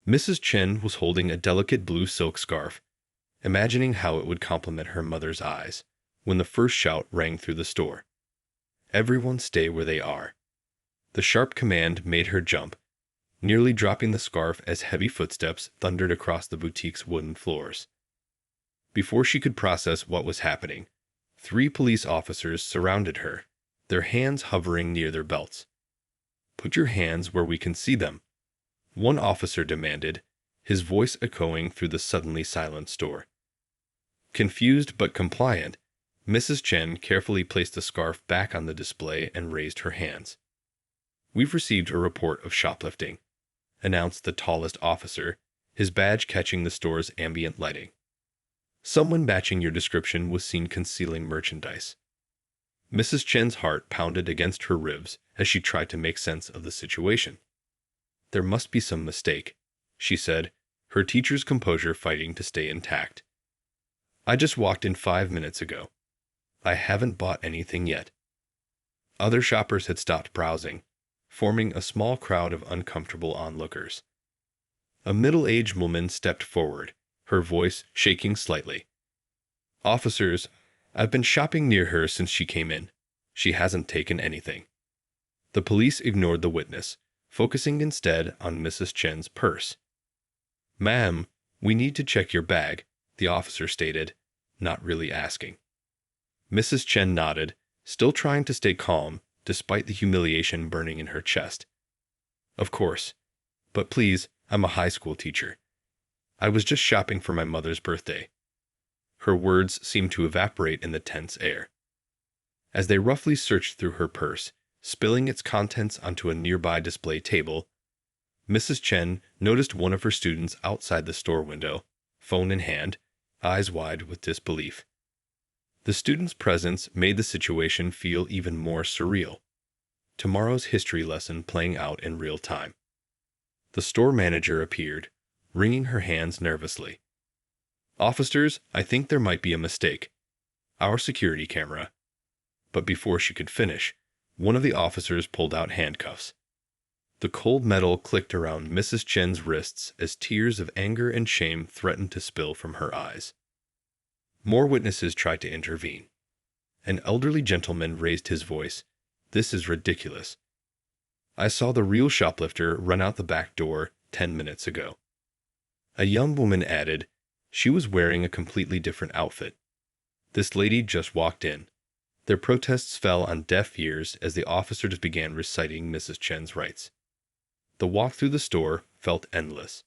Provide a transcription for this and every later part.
Mrs. Chen was holding a delicate blue silk scarf, imagining how it would complement her mother's eyes, when the first shout rang through the store. "Everyone stay where they are." The sharp command made her jump, nearly dropping the scarf as heavy footsteps thundered across the boutique's wooden floors. Before she could process what was happening, 3 police officers surrounded her, their hands hovering near their belts. "Put your hands where we can see them," one officer demanded, his voice echoing through the suddenly silent store. Confused but compliant, Mrs. Chen carefully placed the scarf back on the display and raised her hands. "We've received a report of shoplifting," announced the tallest officer, his badge catching the store's ambient lighting. "Someone matching your description was seen concealing merchandise." Mrs. Chen's heart pounded against her ribs as she tried to make sense of the situation. "There must be some mistake," she said, her teacher's composure fighting to stay intact. "I just walked in 5 minutes ago. I haven't bought anything yet." Other shoppers had stopped browsing, forming a small crowd of uncomfortable onlookers. A middle-aged woman stepped forward, her voice shaking slightly. "Officers, I've been shopping near her since she came in. She hasn't taken anything." The police ignored the witness, focusing instead on Mrs. Chen's purse. "Ma'am, we need to check your bag," the officer stated, not really asking. Mrs. Chen nodded, still trying to stay calm despite the humiliation burning in her chest. "Of course. But please, I'm a high school teacher. I was just shopping for my mother's birthday." Her words seemed to evaporate in the tense air. As they roughly searched through her purse, spilling its contents onto a nearby display table, Mrs. Chen noticed one of her students outside the store window, phone in hand, eyes wide with disbelief. The student's presence made the situation feel even more surreal. Tomorrow's history lesson playing out in real time. The store manager appeared, wringing her hands nervously. "Officers, I think there might be a mistake. Our security camera." But before she could finish, one of the officers pulled out handcuffs. The cold metal clicked around Mrs. Chen's wrists as tears of anger and shame threatened to spill from her eyes. More witnesses tried to intervene. An elderly gentleman raised his voice. "This is ridiculous. I saw the real shoplifter run out the back door 10 minutes ago." A young woman added, "She was wearing a completely different outfit. This lady just walked in." Their protests fell on deaf ears as the officers began reciting Mrs. Chen's rights. The walk through the store felt endless.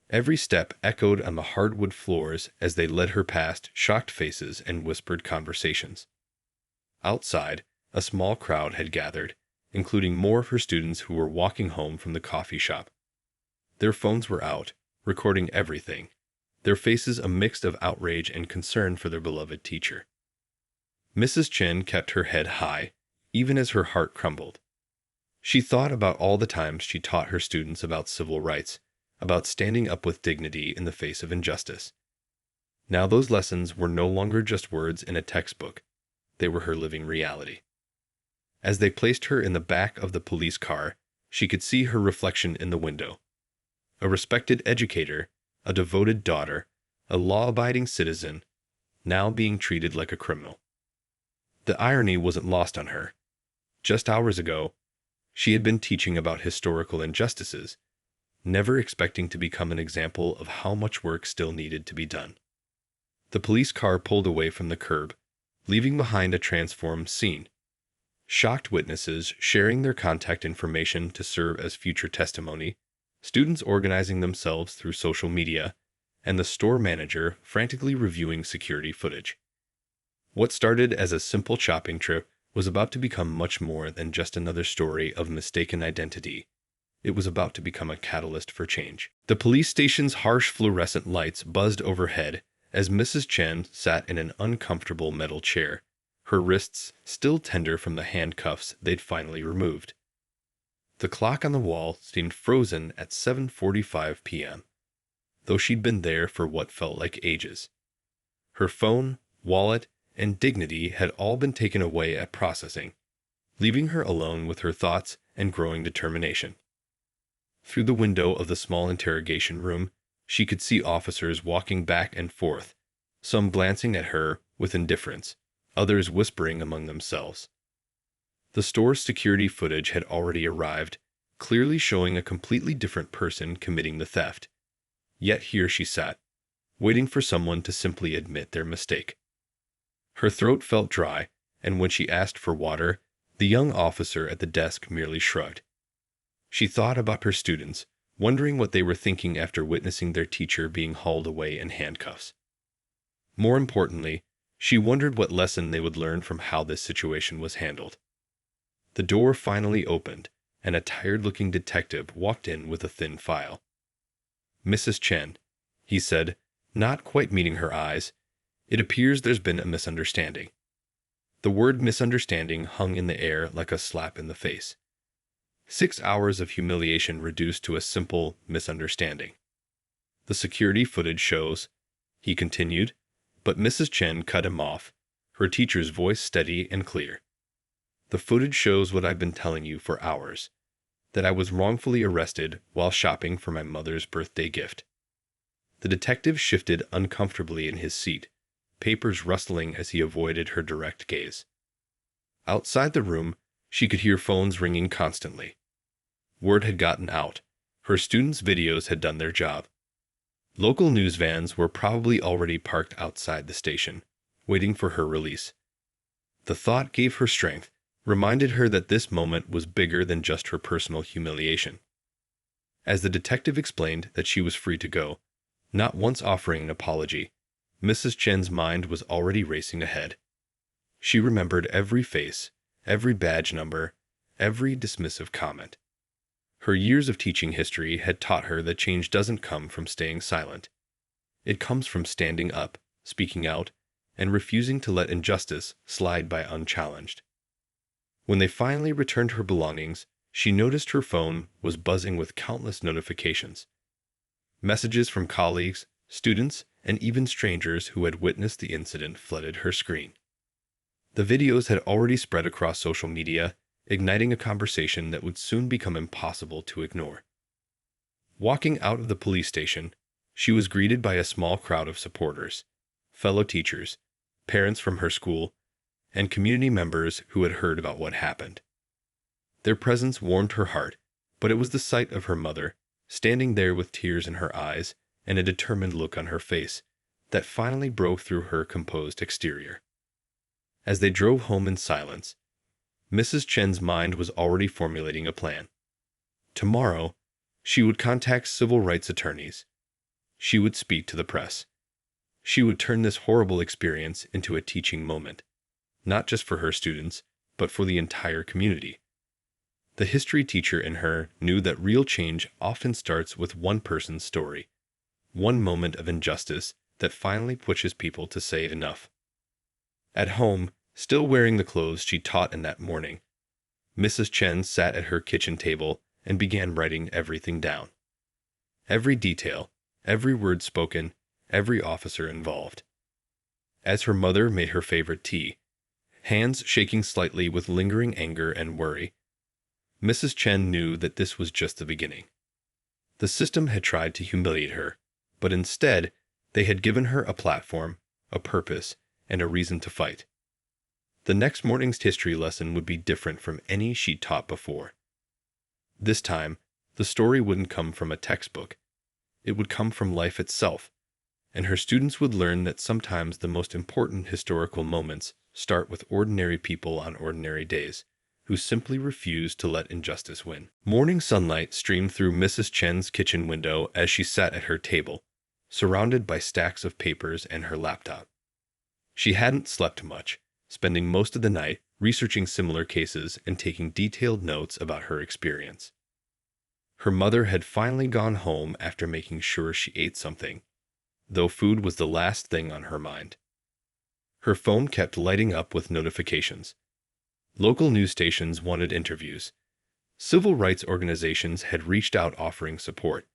Every step echoed on the hardwood floors as they led her past shocked faces and whispered conversations. Outside, a small crowd had gathered, including more of her students who were walking home from the coffee shop. Their phones were out, recording everything, their faces a mix of outrage and concern for their beloved teacher. Mrs. Chen kept her head high, even as her heart crumbled. She thought about all the times she taught her students about civil rights, about standing up with dignity in the face of injustice. Now those lessons were no longer just words in a textbook. They were her living reality. As they placed her in the back of the police car, she could see her reflection in the window. A respected educator, a devoted daughter, a law-abiding citizen, now being treated like a criminal. The irony wasn't lost on her. Just hours ago, she had been teaching about historical injustices, never expecting to become an example of how much work still needed to be done. The police car pulled away from the curb, leaving behind a transformed scene. Shocked witnesses sharing their contact information to serve as future testimony, students organizing themselves through social media, and the store manager frantically reviewing security footage. What started as a simple shopping trip was about to become much more than just another story of mistaken identity. It was about to become a catalyst for change. The police station's harsh fluorescent lights buzzed overhead as Mrs. Chen sat in an uncomfortable metal chair, her wrists still tender from the handcuffs they'd finally removed. The clock on the wall seemed frozen at 7:45 p.m., though she'd been there for what felt like ages. Her phone, wallet, and dignity had all been taken away at processing, leaving her alone with her thoughts and growing determination. Through the window of the small interrogation room, she could see officers walking back and forth, some glancing at her with indifference, others whispering among themselves. The store's security footage had already arrived, clearly showing a completely different person committing the theft. Yet here she sat, waiting for someone to simply admit their mistake. Her throat felt dry, and when she asked for water, the young officer at the desk merely shrugged. She thought about her students, wondering what they were thinking after witnessing their teacher being hauled away in handcuffs. More importantly, she wondered what lesson they would learn from how this situation was handled. The door finally opened, and a tired-looking detective walked in with a thin file. "Mrs. Chen," he said, not quite meeting her eyes, "it appears there's been a misunderstanding." The word misunderstanding hung in the air like a slap in the face. 6 hours of humiliation reduced to a simple misunderstanding. "The security footage shows," he continued, but Mrs. Chen cut him off, her teacher's voice steady and clear. "The footage shows what I've been telling you for hours, that I was wrongfully arrested while shopping for my mother's birthday gift." The detective shifted uncomfortably in his seat, papers rustling as he avoided her direct gaze. Outside the room, she could hear phones ringing constantly. Word had gotten out. Her students' videos had done their job. Local news vans were probably already parked outside the station, waiting for her release. The thought gave her strength, reminded her that this moment was bigger than just her personal humiliation. As the detective explained that she was free to go, not once offering an apology, Mrs. Chen's mind was already racing ahead. She remembered every face, every badge number, every dismissive comment. Her years of teaching history had taught her that change doesn't come from staying silent. It comes from standing up, speaking out, and refusing to let injustice slide by unchallenged. When they finally returned her belongings, she noticed her phone was buzzing with countless notifications. Messages from colleagues, students, and even strangers who had witnessed the incident flooded her screen. The videos had already spread across social media, igniting a conversation that would soon become impossible to ignore. Walking out of the police station, she was greeted by a small crowd of supporters, fellow teachers, parents from her school, and community members who had heard about what happened. Their presence warmed her heart, but it was the sight of her mother, standing there with tears in her eyes and a determined look on her face, that finally broke through her composed exterior. As they drove home in silence, Mrs. Chen's mind was already formulating a plan. Tomorrow, she would contact civil rights attorneys. She would speak to the press. She would turn this horrible experience into a teaching moment, not just for her students, but for the entire community. The history teacher in her knew that real change often starts with one person's story, one moment of injustice that finally pushes people to say enough. At home, still wearing the clothes she taught in that morning, Mrs. Chen sat at her kitchen table and began writing everything down. Every detail, every word spoken, every officer involved. As her mother made her favorite tea, hands shaking slightly with lingering anger and worry, Mrs. Chen knew that this was just the beginning. The system had tried to humiliate her, but instead, they had given her a platform, a purpose, and a reason to fight. The next morning's history lesson would be different from any she'd taught before. This time, the story wouldn't come from a textbook. It would come from life itself, and her students would learn that sometimes the most important historical moments start with ordinary people on ordinary days, who simply refuse to let injustice win. Morning sunlight streamed through Mrs. Chen's kitchen window as she sat at her table, surrounded by stacks of papers and her laptop. She hadn't slept much, spending most of the night researching similar cases and taking detailed notes about her experience. Her mother had finally gone home after making sure she ate something, though food was the last thing on her mind. Her phone kept lighting up with notifications. Local news stations wanted interviews. Civil rights organizations had reached out offering support.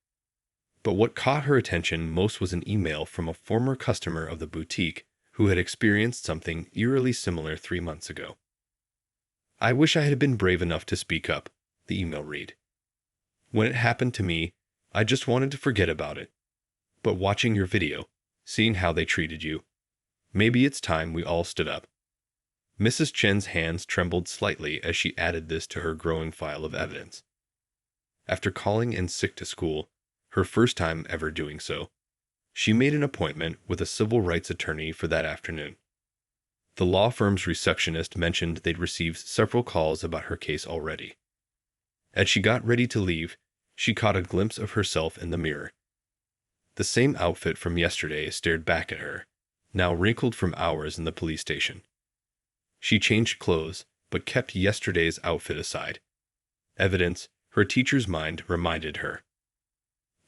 But what caught her attention most was an email from a former customer of the boutique who had experienced something eerily similar 3 months ago. "I wish I had been brave enough to speak up," the email read. When it happened to me, I just wanted to forget about it. But watching your video, seeing how they treated you, maybe it's time we all stood up." Mrs. Chen's hands trembled slightly as she added this to her growing file of evidence. After calling in sick to school, her first time ever doing so, she made an appointment with a civil rights attorney for that afternoon. The law firm's receptionist mentioned they'd received several calls about her case already. As she got ready to leave, she caught a glimpse of herself in the mirror. The same outfit from yesterday stared back at her, now wrinkled from hours in the police station. She changed clothes, but kept yesterday's outfit aside. Evidence her teacher's mind reminded her.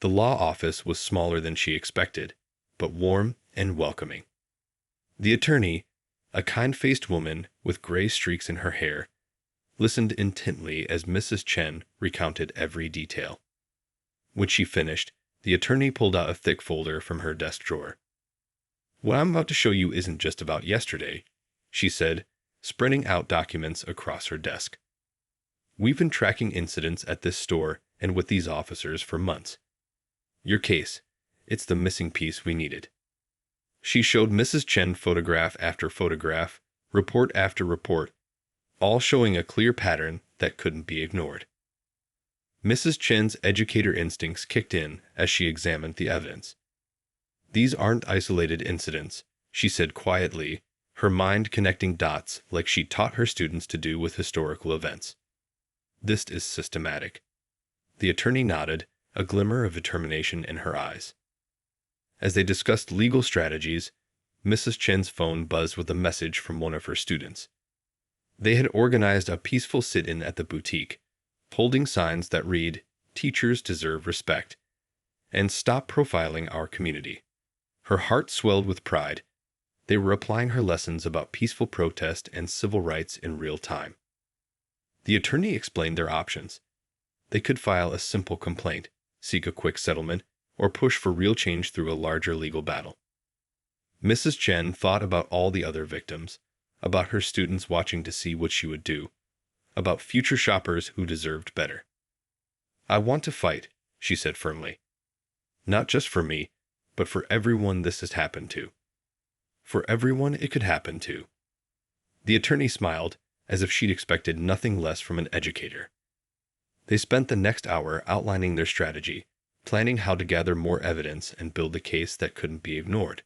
The law office was smaller than she expected, but warm and welcoming. The attorney, a kind-faced woman with gray streaks in her hair, listened intently as Mrs. Chen recounted every detail. When she finished, the attorney pulled out a thick folder from her desk drawer. "What I'm about to show you isn't just about yesterday," she said, spreading out documents across her desk. "We've been tracking incidents at this store and with these officers for months. Your case, it's the missing piece we needed." She showed Mrs. Chen photograph after photograph, report after report, all showing a clear pattern that couldn't be ignored. Mrs. Chen's educator instincts kicked in as she examined the evidence. "These aren't isolated incidents," she said quietly, her mind connecting dots like she taught her students to do with historical events. "This is systematic." The attorney nodded, a glimmer of determination in her eyes. As they discussed legal strategies, Mrs. Chen's phone buzzed with a message from one of her students. They had organized a peaceful sit-in at the boutique, holding signs that read, "Teachers deserve respect," and "Stop profiling our community." Her heart swelled with pride. They were applying her lessons about peaceful protest and civil rights in real time. The attorney explained their options. They could file a simple complaint, seek a quick settlement, or push for real change through a larger legal battle. Mrs. Chen thought about all the other victims, about her students watching to see what she would do, about future shoppers who deserved better. "I want to fight," she said firmly. "Not just for me, but for everyone this has happened to. For everyone it could happen to." The attorney smiled, as if she'd expected nothing less from an educator. They spent the next hour outlining their strategy, planning how to gather more evidence and build a case that couldn't be ignored.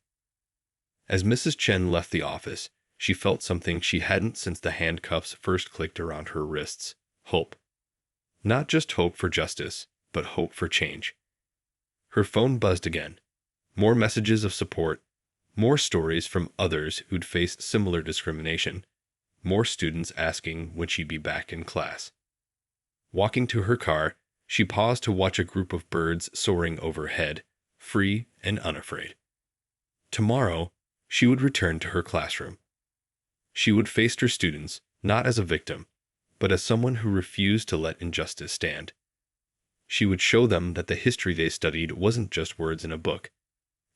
As Mrs. Chen left the office, she felt something she hadn't since the handcuffs first clicked around her wrists: hope. Not just hope for justice, but hope for change. Her phone buzzed again. More messages of support, more stories from others who'd faced similar discrimination, more students asking when she'd be back in class. Walking to her car, she paused to watch a group of birds soaring overhead, free and unafraid. Tomorrow, she would return to her classroom. She would face her students, not as a victim, but as someone who refused to let injustice stand. She would show them that the history they studied wasn't just words in a book.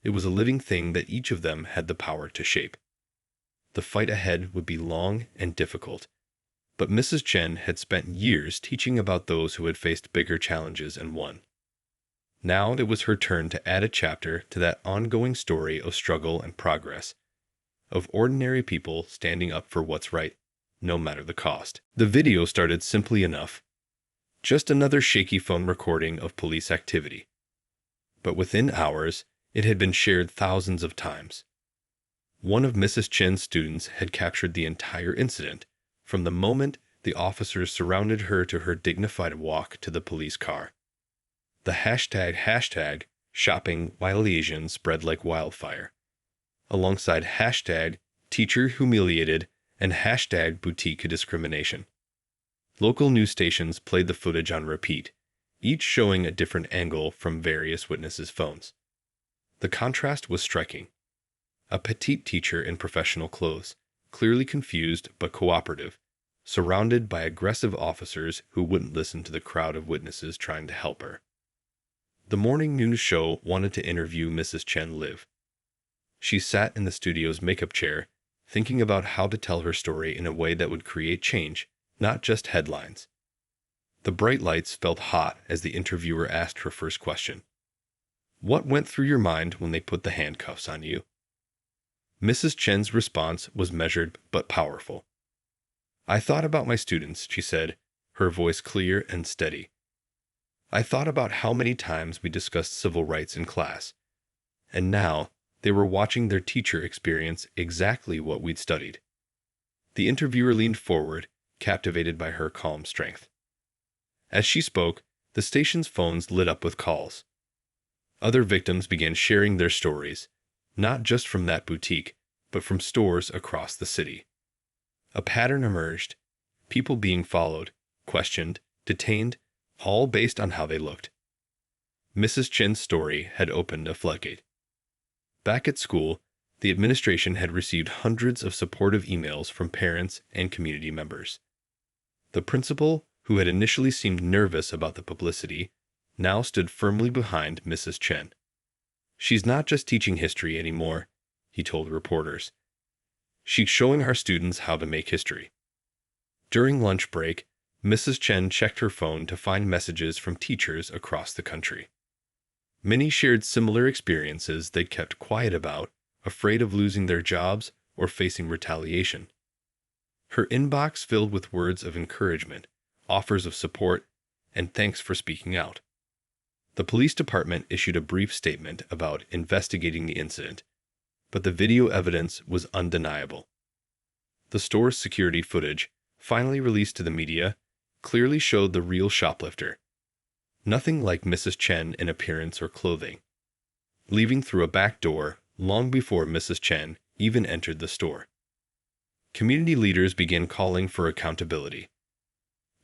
It was a living thing that each of them had the power to shape. The fight ahead would be long and difficult, but Mrs. Chen had spent years teaching about those who had faced bigger challenges and won. Now it was her turn to add a chapter to that ongoing story of struggle and progress, of ordinary people standing up for what's right, no matter the cost. The video started simply enough. Just another shaky phone recording of police activity. But within hours, it had been shared thousands of times. One of Mrs. Chen's students had captured the entire incident, from the moment the officers surrounded her to her dignified walk to the police car. The hashtag shopping while Asian spread like wildfire, alongside hashtag teacher humiliated and hashtag boutique discrimination. Local news stations played the footage on repeat, each showing a different angle from various witnesses' phones. The contrast was striking. A petite teacher in professional clothes, clearly confused but cooperative, surrounded by aggressive officers who wouldn't listen to the crowd of witnesses trying to help her. The morning news show wanted to interview Mrs. Chen live. She sat in the studio's makeup chair, thinking about how to tell her story in a way that would create change, not just headlines. The bright lights felt hot as the interviewer asked her first question. What went through your mind when they put the handcuffs on you? Mrs. Chen's response was measured but powerful. I thought about my students, she said, her voice clear and steady. I thought about how many times we discussed civil rights in class, and now they were watching their teacher experience exactly what we'd studied. The interviewer leaned forward, captivated by her calm strength. As she spoke, the station's phones lit up with calls. Other victims began sharing their stories, not just from that boutique, but from stores across the city. A pattern emerged, people being followed, questioned, detained, all based on how they looked. Mrs. Chen's story had opened a floodgate. Back at school, the administration had received hundreds of supportive emails from parents and community members. The principal, who had initially seemed nervous about the publicity, now stood firmly behind Mrs. Chen. She's not just teaching history anymore, he told reporters. She's showing our students how to make history. During lunch break, Mrs. Chen checked her phone to find messages from teachers across the country. Many shared similar experiences they'd kept quiet about, afraid of losing their jobs or facing retaliation. Her inbox filled with words of encouragement, offers of support, and thanks for speaking out. The police department issued a brief statement about investigating the incident, but the video evidence was undeniable. The store's security footage, finally released to the media, clearly showed the real shoplifter. Nothing like Mrs. Chen in appearance or clothing, leaving through a back door long before Mrs. Chen even entered the store. Community leaders began calling for accountability.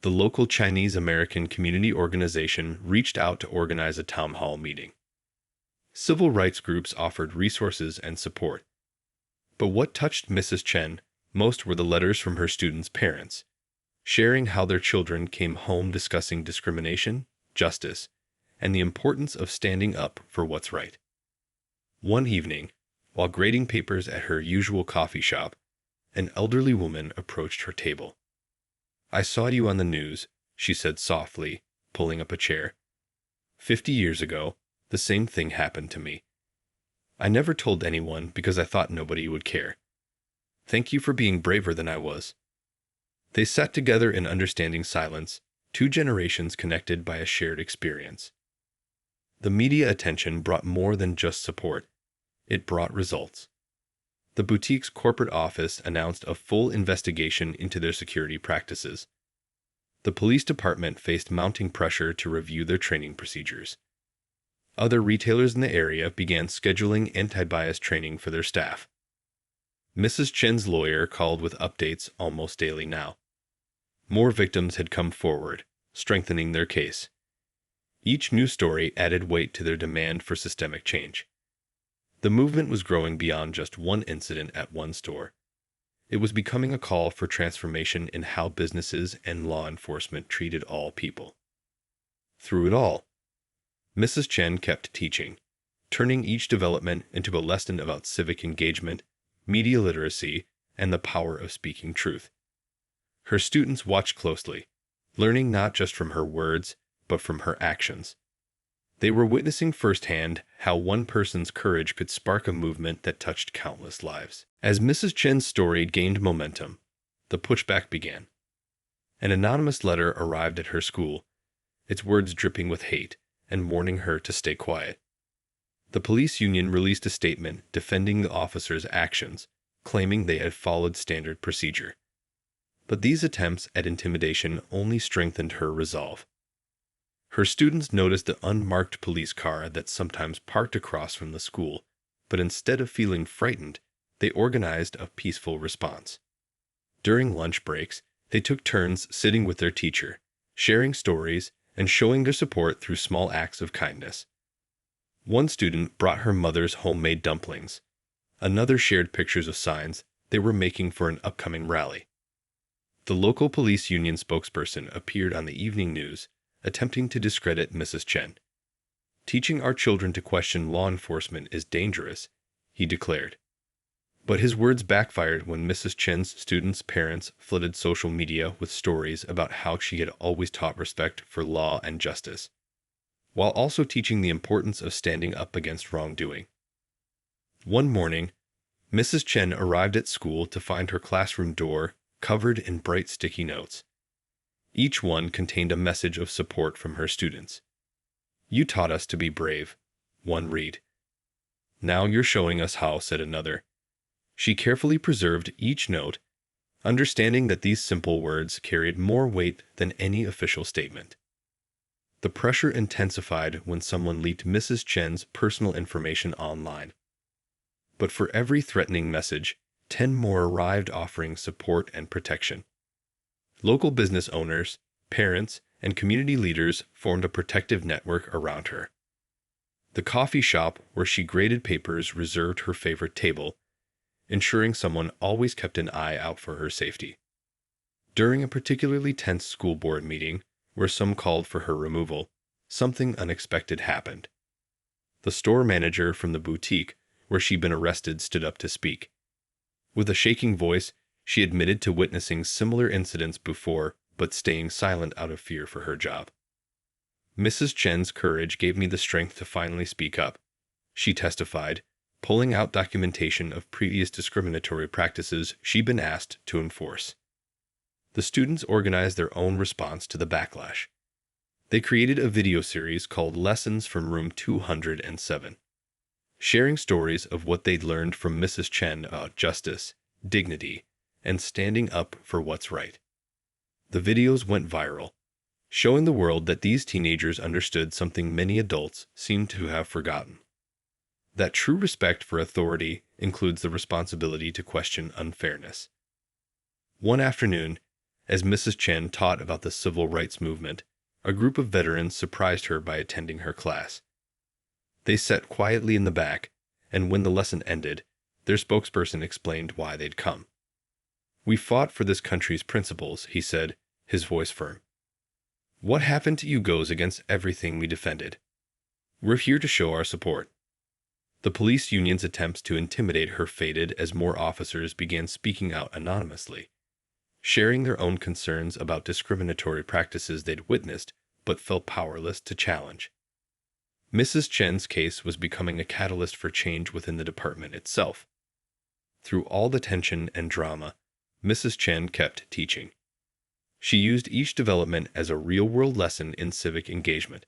The local Chinese American community organization reached out to organize a town hall meeting. Civil rights groups offered resources and support. But what touched Mrs. Chen most were the letters from her students' parents, sharing how their children came home discussing discrimination, justice, and the importance of standing up for what's right. One evening, while grading papers at her usual coffee shop, an elderly woman approached her table. I saw you on the news, she said softly, pulling up a chair. 50 years ago, the same thing happened to me. I never told anyone because I thought nobody would care. Thank you for being braver than I was. They sat together in understanding silence, 2 generations connected by a shared experience. The media attention brought more than just support. It brought results. The boutique's corporate office announced a full investigation into their security practices. The police department faced mounting pressure to review their training procedures. Other retailers in the area began scheduling anti-bias training for their staff. Mrs. Chen's lawyer called with updates almost daily now. More victims had come forward, strengthening their case. Each new story added weight to their demand for systemic change. The movement was growing beyond just one incident at one store. It was becoming a call for transformation in how businesses and law enforcement treated all people. Through it all, Mrs. Chen kept teaching, turning each development into a lesson about civic engagement, media literacy, and the power of speaking truth. Her students watched closely, learning not just from her words, but from her actions. They were witnessing firsthand how one person's courage could spark a movement that touched countless lives. As Mrs. Chen's story gained momentum, the pushback began. An anonymous letter arrived at her school, its words dripping with hate and warning her to stay quiet. The police union released a statement defending the officers' actions, claiming they had followed standard procedure. But these attempts at intimidation only strengthened her resolve. Her students noticed the unmarked police car that sometimes parked across from the school, but instead of feeling frightened, they organized a peaceful response. During lunch breaks, they took turns sitting with their teacher, sharing stories and showing their support through small acts of kindness. One student brought her mother's homemade dumplings. Another shared pictures of signs they were making for an upcoming rally. The local police union spokesperson appeared on the evening news, attempting to discredit Mrs. Chen. Teaching our children to question law enforcement is dangerous, he declared. But his words backfired when Mrs. Chen's students' parents flooded social media with stories about how she had always taught respect for law and justice, while also teaching the importance of standing up against wrongdoing. One morning, Mrs. Chen arrived at school to find her classroom door covered in bright sticky notes. Each one contained a message of support from her students. "You taught us to be brave," one read. "Now you're showing us how," said another. She carefully preserved each note, understanding that these simple words carried more weight than any official statement. The pressure intensified when someone leaked Mrs. Chen's personal information online. But for every threatening message, 10 more arrived offering support and protection. Local business owners, parents, and community leaders formed a protective network around her. The coffee shop where she graded papers reserved her favorite table, ensuring someone always kept an eye out for her safety. During a particularly tense school board meeting, where some called for her removal, something unexpected happened. The store manager from the boutique where she'd been arrested stood up to speak. With a shaking voice, she admitted to witnessing similar incidents before, but staying silent out of fear for her job. "Mrs. Chen's courage gave me the strength to finally speak up," she testified, pulling out documentation of previous discriminatory practices she'd been asked to enforce. The students organized their own response to the backlash. They created a video series called Lessons from Room 207, sharing stories of what they'd learned from Mrs. Chen about justice, dignity, and standing up for what's right. The videos went viral, showing the world that these teenagers understood something many adults seem to have forgotten: that true respect for authority includes the responsibility to question unfairness. One afternoon, as Mrs. Chen taught about the civil rights movement, a group of veterans surprised her by attending her class. They sat quietly in the back, and when the lesson ended, their spokesperson explained why they'd come. "We fought for this country's principles," he said, his voice firm. "What happened to you goes against everything we defended. We're here to show our support." The police union's attempts to intimidate her faded as more officers began speaking out anonymously, sharing their own concerns about discriminatory practices they'd witnessed but felt powerless to challenge. Mrs. Chen's case was becoming a catalyst for change within the department itself. Through all the tension and drama, Mrs. Chen kept teaching. She used each development as a real-world lesson in civic engagement.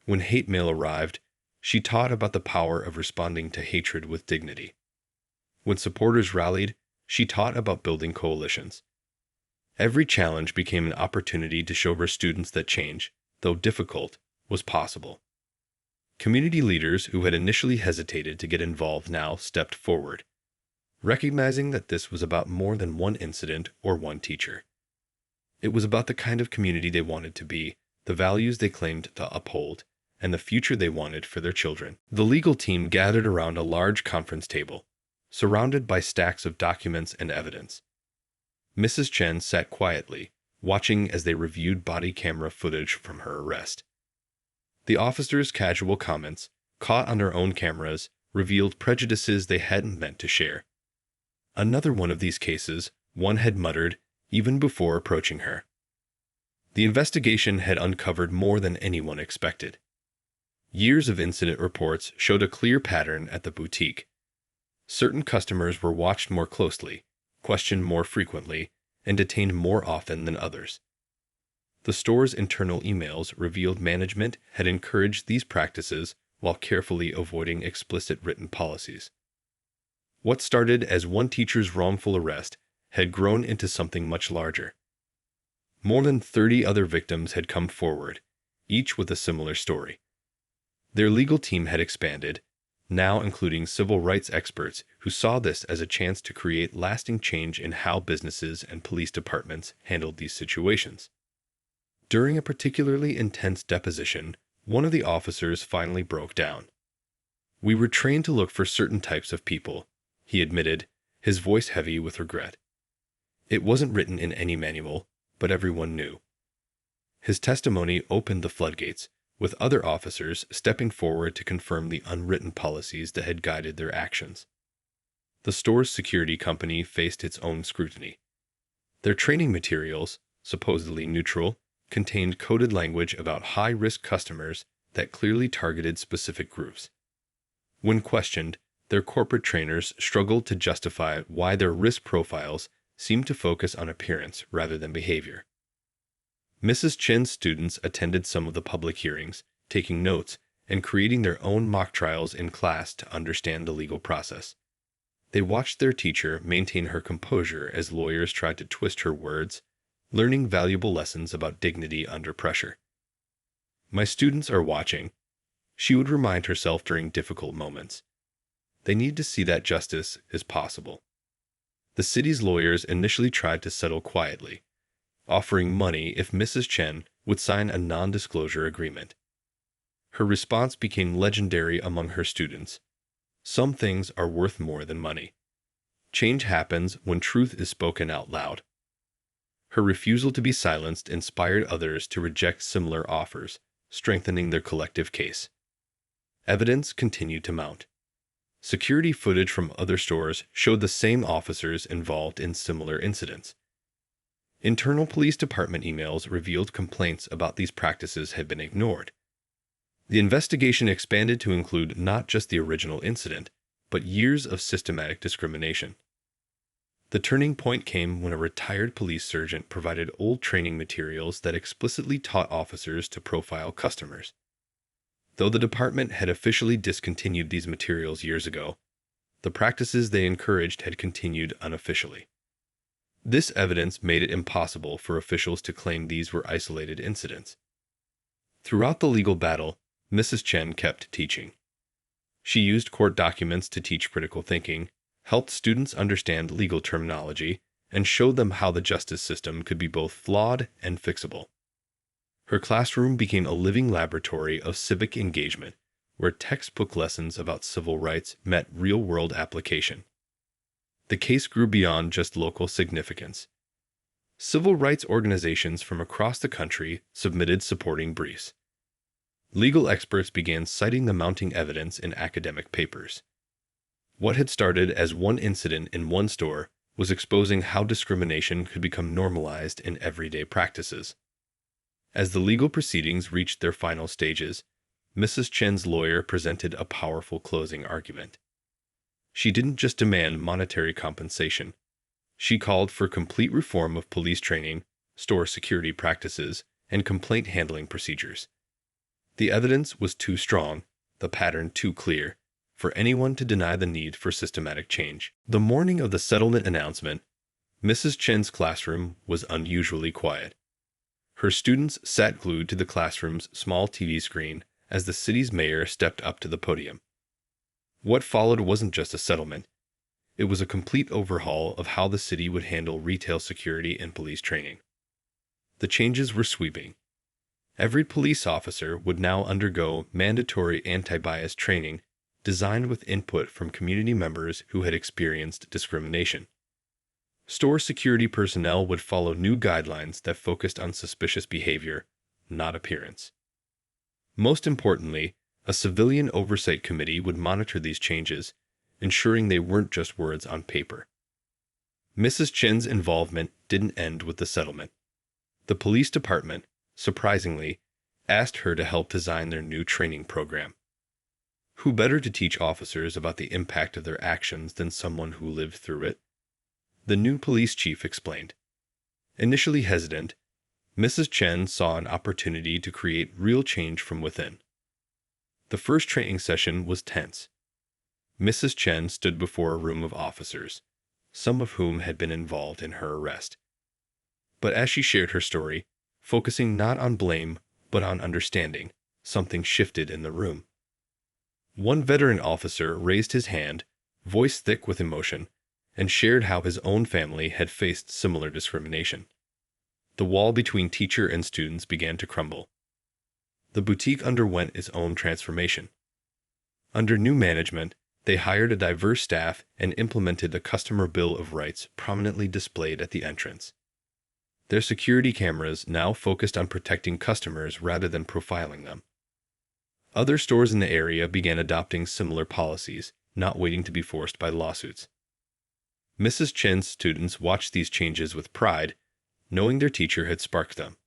When hate mail arrived, she taught about the power of responding to hatred with dignity. When supporters rallied, she taught about building coalitions. Every challenge became an opportunity to show her students that change, though difficult, was possible. Community leaders who had initially hesitated to get involved now stepped forward, recognizing that this was about more than one incident or one teacher. It was about the kind of community they wanted to be, the values they claimed to uphold, and the future they wanted for their children. The legal team gathered around a large conference table, surrounded by stacks of documents and evidence. Mrs. Chen sat quietly, watching as they reviewed body camera footage from her arrest. The officers' casual comments, caught on their own cameras, revealed prejudices they hadn't meant to share. "Another one of these cases," one had muttered, even before approaching her. The investigation had uncovered more than anyone expected. Years of incident reports showed a clear pattern at the boutique. Certain customers were watched more closely, questioned more frequently, and detained more often than others. The store's internal emails revealed management had encouraged these practices while carefully avoiding explicit written policies. What started as one teacher's wrongful arrest had grown into something much larger. More than 30 other victims had come forward, each with a similar story. Their legal team had expanded, now including civil rights experts who saw this as a chance to create lasting change in how businesses and police departments handled these situations. During a particularly intense deposition, one of the officers finally broke down. "We were trained to look for certain types of people," he admitted, his voice heavy with regret. "It wasn't written in any manual, but everyone knew." His testimony opened the floodgates, with other officers stepping forward to confirm the unwritten policies that had guided their actions. the store's security company faced its own scrutiny. Their training materials, supposedly neutral, contained coded language about high-risk customers that clearly targeted specific groups. When questioned, their corporate trainers struggled to justify why their risk profiles seemed to focus on appearance rather than behavior. Mrs. Chen's students attended some of the public hearings, taking notes and creating their own mock trials in class to understand the legal process. They watched their teacher maintain her composure as lawyers tried to twist her words, learning valuable lessons about dignity under pressure. "My students are watching," she would remind herself during difficult moments. "They need to see that justice is possible." The city's lawyers initially tried to settle quietly, offering money if Mrs. Chen would sign a non-disclosure agreement. Her response became legendary among her students. "Some things are worth more than money. Change happens when truth is spoken out loud." Her refusal to be silenced inspired others to reject similar offers, strengthening their collective case. Evidence continued to mount. Security footage from other stores showed the same officers involved in similar incidents. Internal police department emails revealed complaints about these practices had been ignored. The investigation expanded to include not just the original incident, but years of systematic discrimination. The turning point came when a retired police sergeant provided old training materials that explicitly taught officers to profile customers. Though the department had officially discontinued these materials years ago, the practices they encouraged had continued unofficially. This evidence made it impossible for officials to claim these were isolated incidents. Throughout the legal battle, Mrs. Chen kept teaching. She used court documents to teach critical thinking, helped students understand legal terminology, and showed them how the justice system could be both flawed and fixable. Her classroom became a living laboratory of civic engagement, where textbook lessons about civil rights met real-world application. The case grew beyond just local significance. Civil rights organizations from across the country submitted supporting briefs. Legal experts began citing the mounting evidence in academic papers. What had started as one incident in one store was exposing how discrimination could become normalized in everyday practices. As the legal proceedings reached their final stages, Mrs. Chen's lawyer presented a powerful closing argument. She didn't just demand monetary compensation. She called for complete reform of police training, store security practices, and complaint handling procedures. The evidence was too strong, the pattern too clear, for anyone to deny the need for systematic change. The morning of the settlement announcement, Mrs. Chen's classroom was unusually quiet. Her students sat glued to the classroom's small TV screen as the city's mayor stepped up to the podium. What followed wasn't just a settlement. It was a complete overhaul of how the city would handle retail security and police training. The changes were sweeping. Every police officer would now undergo mandatory anti-bias training designed with input from community members who had experienced discrimination. Store security personnel would follow new guidelines that focused on suspicious behavior, not appearance. Most importantly, a civilian oversight committee would monitor these changes, ensuring they weren't just words on paper. Mrs. Chen's involvement didn't end with the settlement. The police department, surprisingly, asked her to help design their new training program. Who better to teach officers about the impact of their actions than someone who lived through it? The new police chief explained. Initially hesitant, Mrs. Chen saw an opportunity to create real change from within. The first training session was tense. Mrs. Chen stood before a room of officers, some of whom had been involved in her arrest. But as she shared her story, focusing not on blame but on understanding, something shifted in the room. One veteran officer raised his hand, voice thick with emotion, and shared how his own family had faced similar discrimination. The wall between teacher and students began to crumble. The boutique underwent its own transformation. Under new management, they hired a diverse staff and implemented a customer bill of rights prominently displayed at the entrance. Their security cameras now focused on protecting customers rather than profiling them. Other stores in the area began adopting similar policies, not waiting to be forced by lawsuits. Mrs. Chen's students watched these changes with pride, knowing their teacher had sparked them.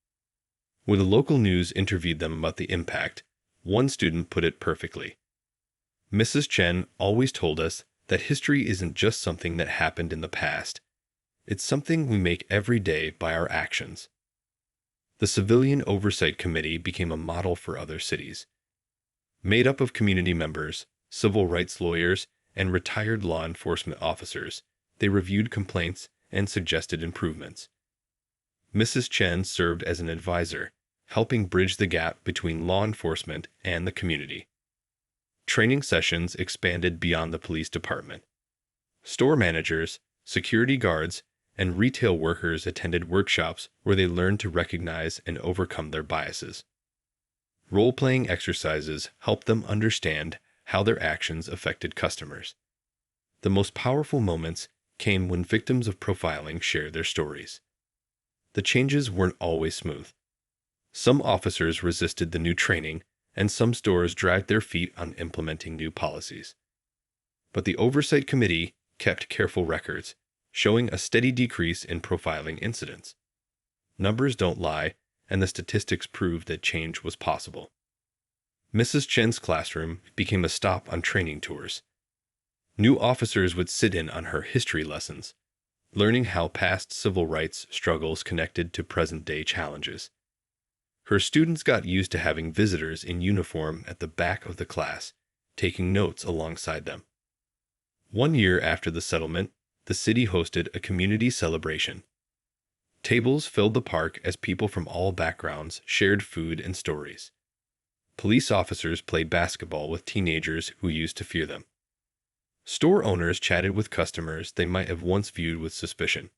When the local news interviewed them about the impact, one student put it perfectly. Mrs. Chen always told us that history isn't just something that happened in the past. It's something we make every day by our actions. The Civilian Oversight Committee became a model for other cities. Made up of community members, civil rights lawyers, and retired law enforcement officers, they reviewed complaints and suggested improvements. Mrs. Chen served as an advisor, helping bridge the gap between law enforcement and the community. Training sessions expanded beyond the police department. Store managers, security guards, and retail workers attended workshops where they learned to recognize and overcome their biases. Role-playing exercises helped them understand how their actions affected customers. The most powerful moments came when victims of profiling shared their stories. The changes weren't always smooth. Some officers resisted the new training, and some stores dragged their feet on implementing new policies. But the Oversight Committee kept careful records, showing a steady decrease in profiling incidents. Numbers don't lie, and the statistics proved that change was possible. Mrs. Chen's classroom became a stop on training tours. New officers would sit in on her history lessons, learning how past civil rights struggles connected to present-day challenges. Her students got used to having visitors in uniform at the back of the class, taking notes alongside them. 1 year after the settlement, the city hosted a community celebration. Tables filled the park as people from all backgrounds shared food and stories. Police officers played basketball with teenagers who used to fear them. Store owners chatted with customers they might have once viewed with suspicion.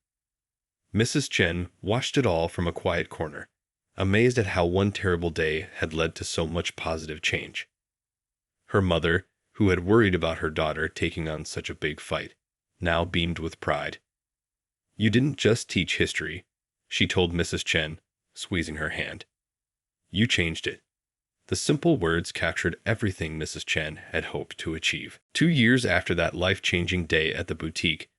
Mrs. Chen watched it all from a quiet corner, amazed at how one terrible day had led to so much positive change. Her mother, who had worried about her daughter taking on such a big fight, now beamed with pride. "You didn't just teach history," she told Mrs. Chen, squeezing her hand. "You changed it." The simple words captured everything Mrs. Chen had hoped to achieve. 2 years after that life-changing day at the boutique,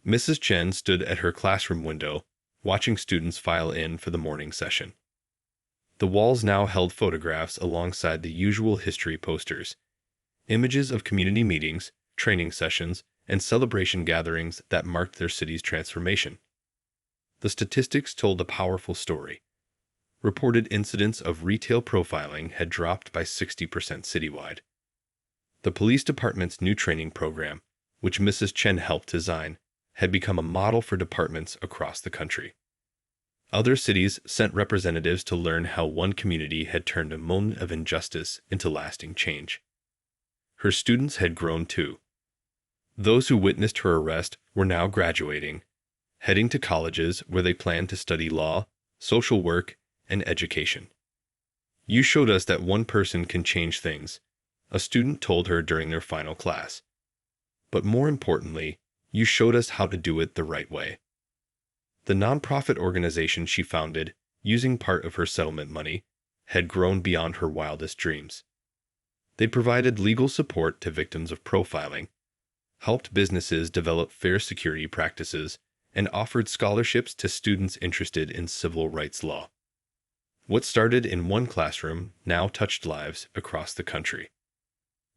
Mrs. Chen stood at her classroom window, watching students file in for the morning session. The walls now held photographs alongside the usual history posters, images of community meetings, training sessions, and celebration gatherings that marked their city's transformation. The statistics told a powerful story. Reported incidents of retail profiling had dropped by 60% citywide. The police department's new training program, which Mrs. Chen helped design, had become a model for departments across the country. Other cities sent representatives to learn how one community had turned a moment of injustice into lasting change. Her students had grown too. Those who witnessed her arrest were now graduating, heading to colleges where they planned to study law, social work, and education. "You showed us that one person can change things," a student told her during their final class. "But more importantly, you showed us how to do it the right way." The nonprofit organization she founded, using part of her settlement money, had grown beyond her wildest dreams. They provided legal support to victims of profiling, helped businesses develop fair security practices, and offered scholarships to students interested in civil rights law. What started in one classroom now touched lives across the country.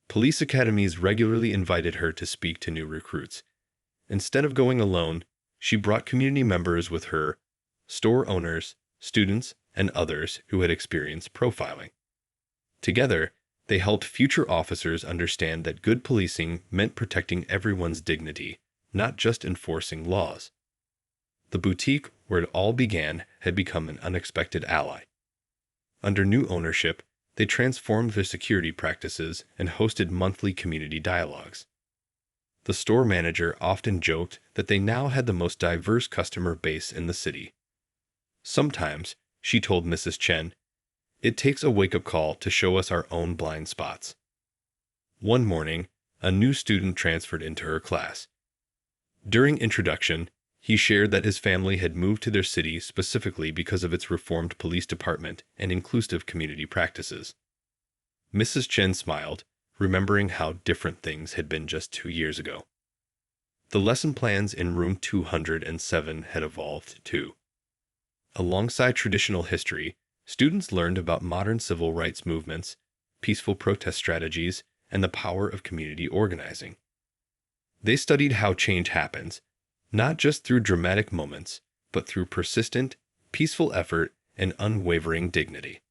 Police academies regularly invited her to speak to new recruits. Instead of going alone, she brought community members with her, store owners, students, and others who had experienced profiling. Together, they helped future officers understand that good policing meant protecting everyone's dignity, not just enforcing laws. The boutique where it all began had become an unexpected ally. Under new ownership, they transformed their security practices and hosted monthly community dialogues. The store manager often joked that they now had the most diverse customer base in the city. Sometimes, she told Mrs. Chen, it takes a wake-up call to show us our own blind spots. One morning, a new student transferred into her class. During introduction, he shared that his family had moved to their city specifically because of its reformed police department and inclusive community practices. Mrs. Chen smiled, remembering how different things had been just 2 years ago. The lesson plans in room 207 had evolved too. Alongside traditional history, students learned about modern civil rights movements, peaceful protest strategies, and the power of community organizing. They studied how change happens, not just through dramatic moments, but through persistent, peaceful effort and unwavering dignity.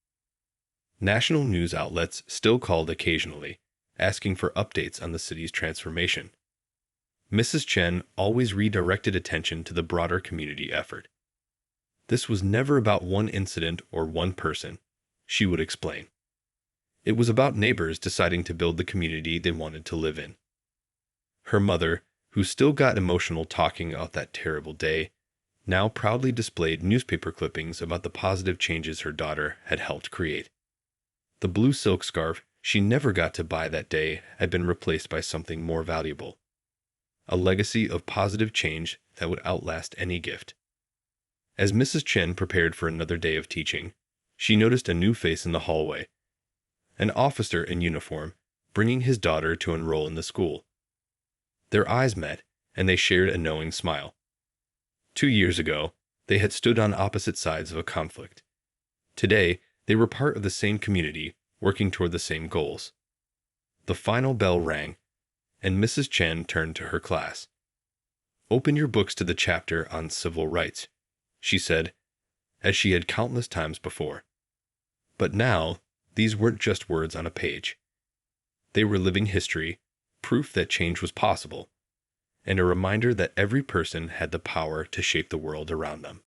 National news outlets still called occasionally, asking for updates on the city's transformation. Mrs. Chen always redirected attention to the broader community effort. This was never about one incident or one person, she would explain. It was about neighbors deciding to build the community they wanted to live in. Her mother, who still got emotional talking about that terrible day, now proudly displayed newspaper clippings about the positive changes her daughter had helped create. The blue silk scarf she never got to buy that day had been replaced by something more valuable. A legacy of positive change that would outlast any gift. As Mrs. Chen prepared for another day of teaching, she noticed a new face in the hallway. An officer in uniform, bringing his daughter to enroll in the school. Their eyes met, and they shared a knowing smile. 2 years ago, they had stood on opposite sides of a conflict. Today, they were part of the same community, working toward the same goals. The final bell rang, and Mrs. Chen turned to her class. "Open your books to the chapter on civil rights," she said, as she had countless times before. But now, these weren't just words on a page. They were living history, proof that change was possible, and a reminder that every person had the power to shape the world around them.